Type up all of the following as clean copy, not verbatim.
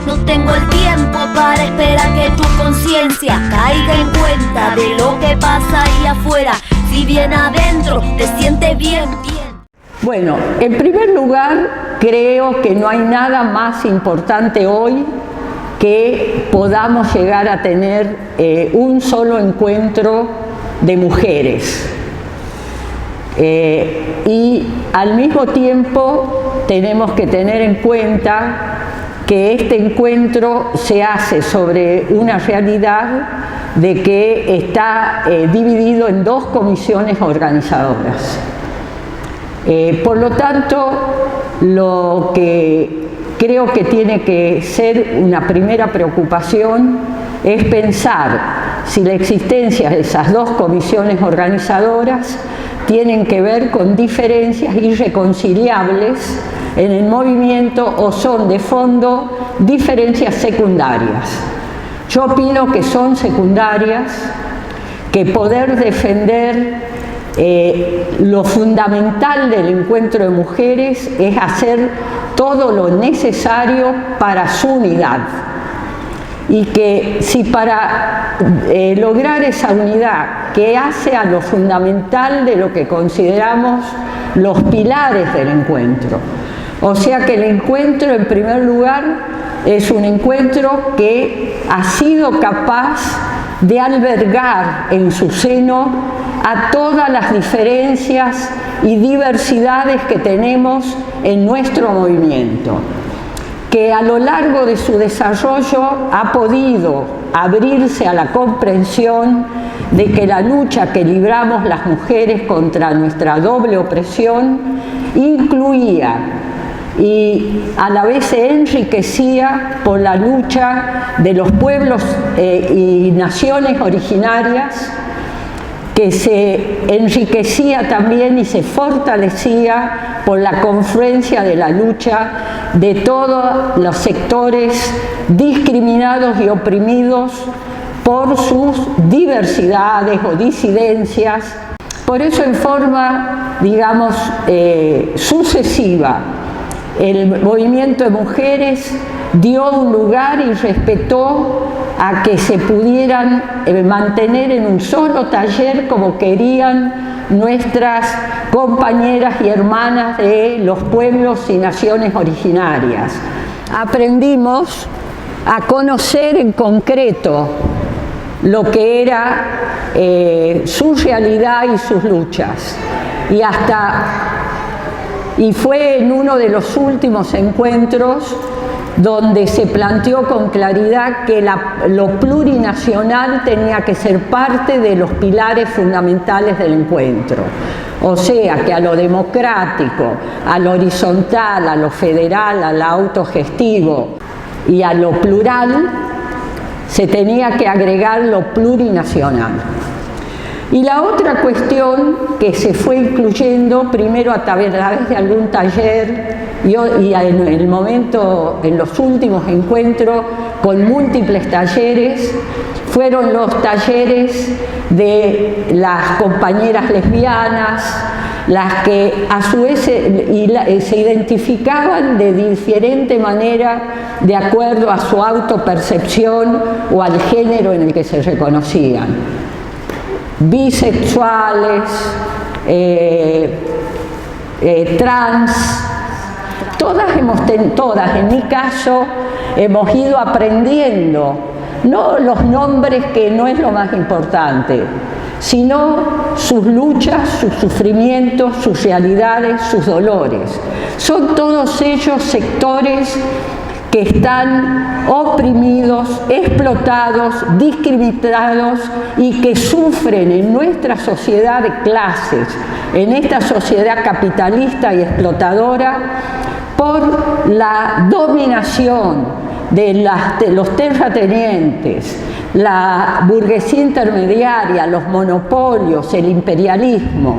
No tengo el tiempo para esperar que tu conciencia caiga en cuenta de lo que pasa ahí afuera. Si bien adentro te sientes bien. Bueno, en primer lugar, creo que no hay nada más importante hoy que podamos llegar a tener un solo encuentro de mujeres. Y al mismo tiempo tenemos que tener en cuenta que este encuentro se hace sobre una realidad de que está dividido en dos comisiones organizadoras. Por lo tanto, lo que creo que tiene que ser una primera preocupación es pensar si la existencia de esas dos comisiones organizadoras tienen que ver con diferencias irreconciliables en el movimiento o son de fondo diferencias secundarias. Yo opino que son secundarias, que poder defender lo fundamental del encuentro de mujeres es hacer todo lo necesario para su unidad. Y que si para lograr esa unidad que hace a lo fundamental de lo que consideramos los pilares del encuentro, o sea que el encuentro en primer lugar es un encuentro que ha sido capaz de albergar en su seno a todas las diferencias y diversidades que tenemos en nuestro movimiento, que a lo largo de su desarrollo ha podido abrirse a la comprensión de que la lucha que libramos las mujeres contra nuestra doble opresión incluía y a la vez se enriquecía por la lucha de los pueblos y naciones originarias, que se enriquecía también y se fortalecía por la confluencia de la lucha de todos los sectores discriminados y oprimidos por sus diversidades o disidencias. Por eso en forma, digamos, sucesiva, el movimiento de mujeres dio un lugar y respetó a que se pudieran mantener en un solo taller como querían nuestras compañeras y hermanas de los pueblos y naciones originarias. Aprendimos a conocer en concreto lo que era su realidad y sus luchas. Y fue en uno de los últimos encuentros donde se planteó con claridad que lo plurinacional tenía que ser parte de los pilares fundamentales del encuentro. O sea, que a lo democrático, a lo horizontal, a lo federal, a lo autogestivo y a lo plural, se tenía que agregar lo plurinacional. Y la otra cuestión que se fue incluyendo, primero a través de algún taller y en los últimos encuentros con múltiples talleres, fueron los talleres de las compañeras lesbianas, las que a su vez se identificaban de diferente manera de acuerdo a su autopercepción o al género en el que se reconocían. Bisexuales, trans, todas en mi caso hemos ido aprendiendo, no los nombres, que no es lo más importante, sino sus luchas, sus sufrimientos, sus realidades, sus dolores. Son todos ellos sectores que están oprimidos, explotados, discriminados y que sufren en nuestra sociedad de clases, en esta sociedad capitalista y explotadora, por la dominación de los terratenientes, la burguesía intermediaria, los monopolios, el imperialismo.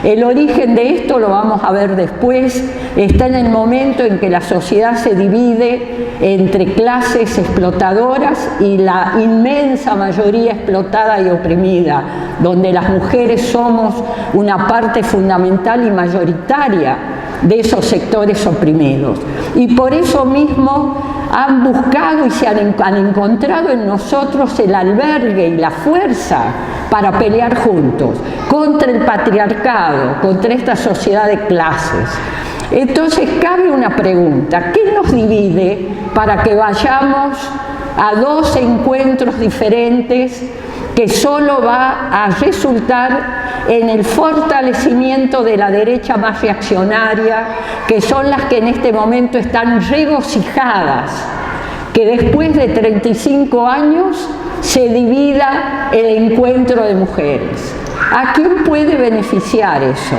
El origen de esto, lo vamos a ver después, está en el momento en que la sociedad se divide entre clases explotadoras y la inmensa mayoría explotada y oprimida, donde las mujeres somos una parte fundamental y mayoritaria de esos sectores oprimidos. Y por eso mismo han buscado y se han encontrado en nosotros el albergue y la fuerza para pelear juntos contra el patriarcado, contra esta sociedad de clases. Entonces cabe una pregunta: ¿qué nos divide para que vayamos a dos encuentros diferentes que solo va a resultar en el fortalecimiento de la derecha más reaccionaria, que son las que en este momento están regocijadas que después de 35 años se divida el encuentro de mujeres? ¿A quién puede beneficiar eso?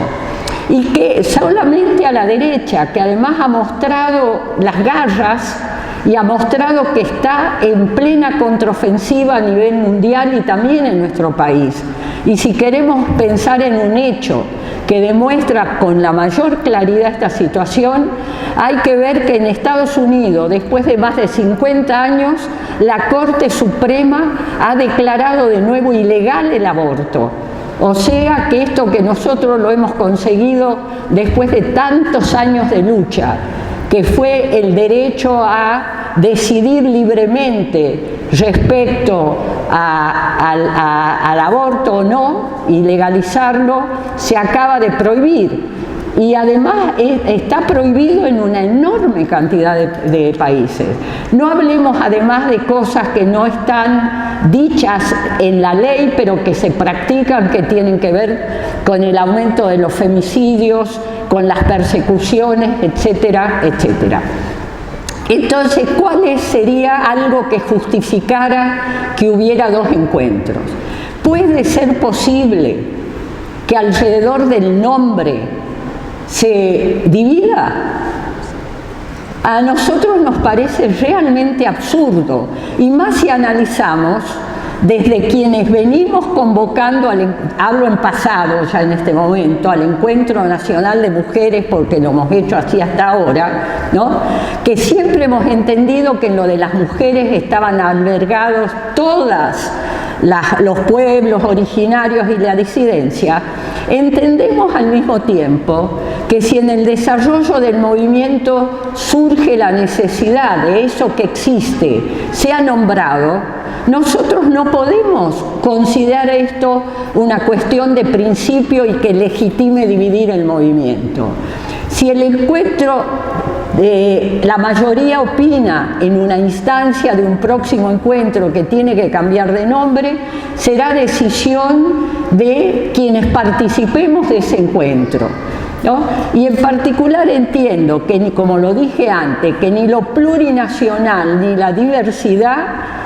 Y que solamente a la derecha, que además ha mostrado las garras y ha mostrado que está en plena contraofensiva a nivel mundial y también en nuestro país. Y si queremos pensar en un hecho que demuestra con la mayor claridad esta situación, hay que ver que en Estados Unidos, después de más de 50 años, la Corte Suprema ha declarado de nuevo ilegal el aborto. O sea que esto que nosotros lo hemos conseguido después de tantos años de lucha, que fue el derecho a decidir libremente respecto al aborto o no y legalizarlo, se acaba de prohibir. Y además está prohibido en una enorme cantidad de países. No hablemos además de cosas que no están dichas en la ley, pero que se practican, que tienen que ver con el aumento de los femicidios, con las persecuciones, etcétera, etcétera. Entonces, ¿cuál sería algo que justificara que hubiera dos encuentros? ¿Puede ser posible que alrededor del nombre se divida? A nosotros nos parece realmente absurdo, y más si analizamos desde quienes venimos convocando, hablo en pasado ya en este momento, al Encuentro Nacional de Mujeres, porque lo hemos hecho así hasta ahora, ¿no? Que siempre hemos entendido que en lo de las mujeres estaban albergados todas los pueblos originarios y la disidencia. Entendemos al mismo tiempo que si en el desarrollo del movimiento surge la necesidad de eso que existe sea nombrado, nosotros no podemos considerar esto una cuestión de principio y que legitime dividir el movimiento. Si el encuentro, la mayoría opina en una instancia de un próximo encuentro que tiene que cambiar de nombre, será decisión de quienes participemos de ese encuentro, ¿no? Y en particular entiendo que, como lo dije antes, que ni lo plurinacional ni la diversidad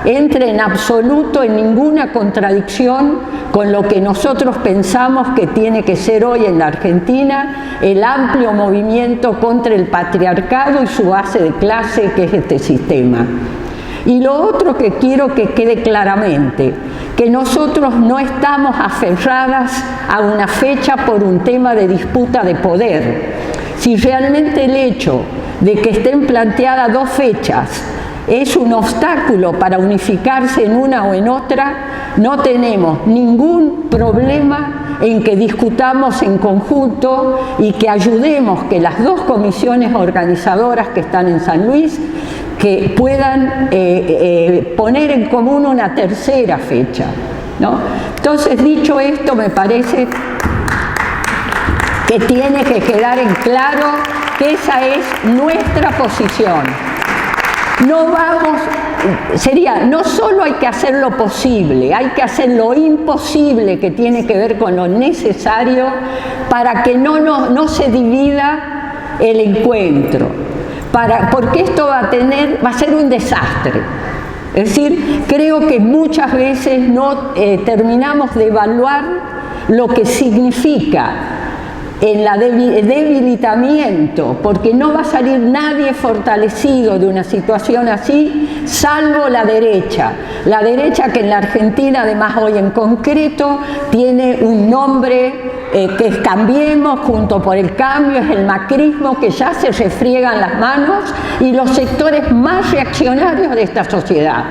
entre en absoluto en ninguna contradicción con lo que nosotros pensamos que tiene que ser hoy en la Argentina el amplio movimiento contra el patriarcado y su base de clase, que es este sistema. Y lo otro que quiero que quede claramente, que nosotros no estamos aferradas a una fecha por un tema de disputa de poder. Si realmente el hecho de que estén planteadas dos fechas es un obstáculo para unificarse en una o en otra, no tenemos ningún problema en que discutamos en conjunto y que ayudemos que las dos comisiones organizadoras que están en San Luis que puedan poner en común una tercera fecha, ¿no? Entonces, dicho esto, me parece que tiene que quedar en claro que esa es nuestra posición. No solo hay que hacer lo posible, hay que hacer lo imposible, que tiene que ver con lo necesario para que no se divida el encuentro, porque esto va a ser un desastre. Es decir, creo que muchas veces no terminamos de evaluar lo que significa el debilitamiento, porque no va a salir nadie fortalecido de una situación así, salvo la derecha que en la Argentina, además hoy en concreto, tiene un nombre que es Cambiemos, Junto por el Cambio, es el macrismo, que ya se refriegan las manos, y los sectores más reaccionarios de esta sociedad.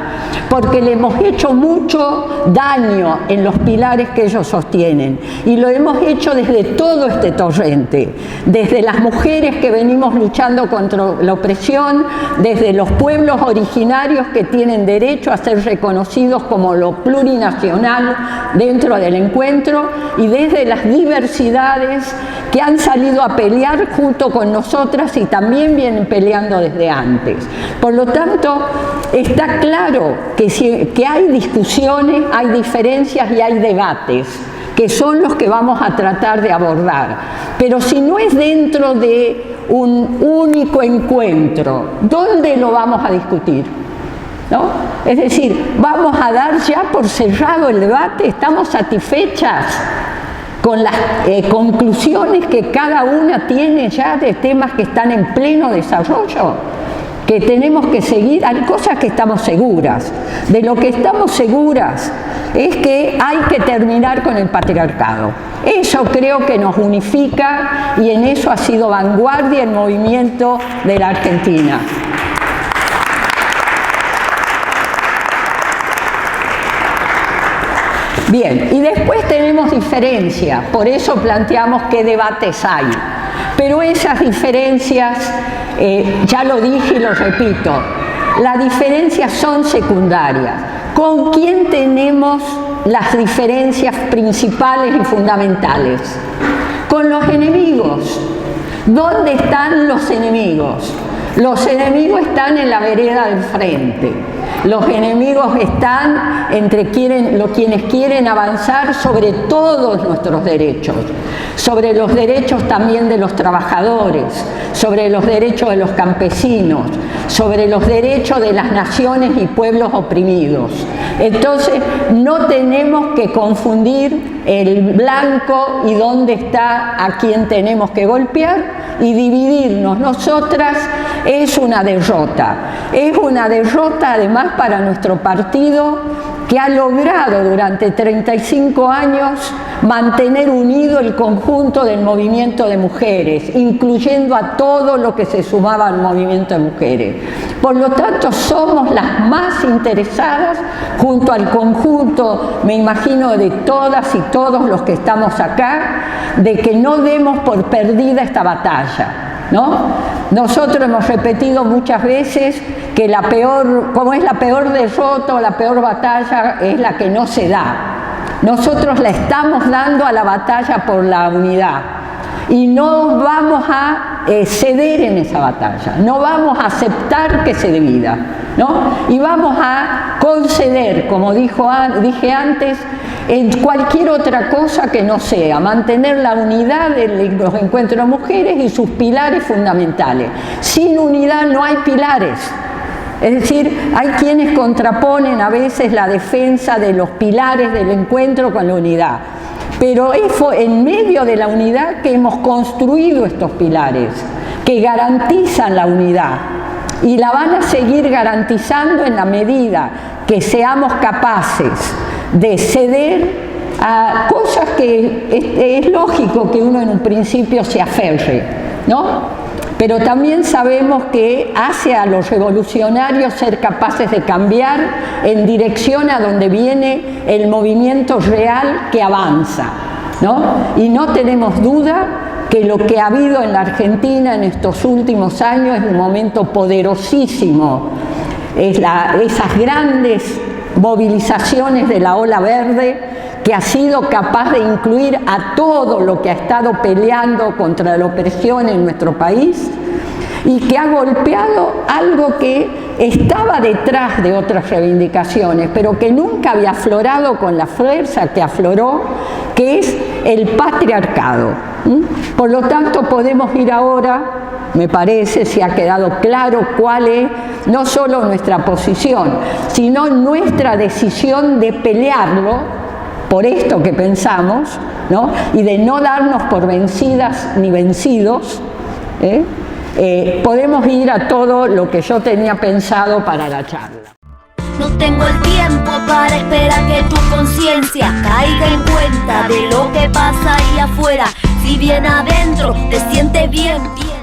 porque le hemos hecho mucho daño en los pilares que ellos sostienen, y lo hemos hecho desde todo este torrente, desde las mujeres que venimos luchando contra la opresión, desde los pueblos originarios que tienen derecho a ser reconocidos como lo plurinacional dentro del encuentro, y desde las diversidades que han salido a pelear junto con nosotras y también vienen peleando desde antes. Por lo tanto, está claro que hay discusiones, hay diferencias y hay debates, que son los que vamos a tratar de abordar. Pero si no es dentro de un único encuentro, ¿dónde lo vamos a discutir? ¿No? Es decir, ¿vamos a dar ya por cerrado el debate? ¿Estamos satisfechas con las conclusiones que cada una tiene ya de temas que están en pleno desarrollo? Que tenemos que seguir, hay cosas que estamos seguras. De lo que estamos seguras es que hay que terminar con el patriarcado. Eso creo que nos unifica, y en eso ha sido vanguardia el movimiento de la Argentina. Bien, y después tenemos diferencias, por eso planteamos qué debates hay. Pero esas diferencias, ya lo dije y lo repito, las diferencias son secundarias. ¿Con quién tenemos las diferencias principales y fundamentales? Con los enemigos. ¿Dónde están los enemigos? Los enemigos están en la vereda del frente. Los enemigos están entre quienes quieren avanzar sobre todos nuestros derechos, sobre los derechos también de los trabajadores, sobre los derechos de los campesinos, sobre los derechos de las naciones y pueblos oprimidos. Entonces, no tenemos que confundir el blanco y dónde está a quien tenemos que golpear, y dividirnos nosotras es una derrota. Es una derrota además para nuestro partido, que ha logrado durante 35 años mantener unido el conjunto del movimiento de mujeres, incluyendo a todo lo que se sumaba al movimiento de mujeres. Por lo tanto, somos las más interesadas, junto al conjunto, me imagino, de todas y todos los que estamos acá, de que no demos por perdida esta batalla, ¿no? Nosotros hemos repetido muchas veces que la peor derrota o la peor batalla es la que no se da. Nosotros la estamos dando a la batalla por la unidad, y no vamos a ceder en esa batalla, no vamos a aceptar que se divida, ¿no? Y vamos a conceder, como dije antes, en cualquier otra cosa que no sea mantener la unidad de los encuentros de mujeres y sus pilares fundamentales. Sin unidad no hay pilares. Es decir, hay quienes contraponen a veces la defensa de los pilares del encuentro con la unidad. Pero es en medio de la unidad que hemos construido estos pilares, que garantizan la unidad, y la van a seguir garantizando en la medida que seamos capaces de ceder a cosas que es lógico que uno en un principio se aferre, ¿no? Pero también sabemos que hace a los revolucionarios ser capaces de cambiar en dirección a donde viene el movimiento real que avanza, ¿no? Y no tenemos duda que lo que ha habido en la Argentina en estos últimos años es un momento poderosísimo. Esas grandes movilizaciones de la ola verde, que ha sido capaz de incluir a todo lo que ha estado peleando contra la opresión en nuestro país, y que ha golpeado algo que estaba detrás de otras reivindicaciones, pero que nunca había aflorado con la fuerza que afloró, que es el patriarcado. Por lo tanto, podemos ir ahora, me parece, si ha quedado claro cuál es no solo nuestra posición, sino nuestra decisión de pelearlo por esto que pensamos, ¿no? Y de no darnos por vencidas ni vencidos. Podemos ir a todo lo que yo tenía pensado para la charla. No tengo el tiempo para esperar que tu conciencia caiga en cuenta de lo que pasa ahí afuera. Si bien adentro te sientes bien, bien.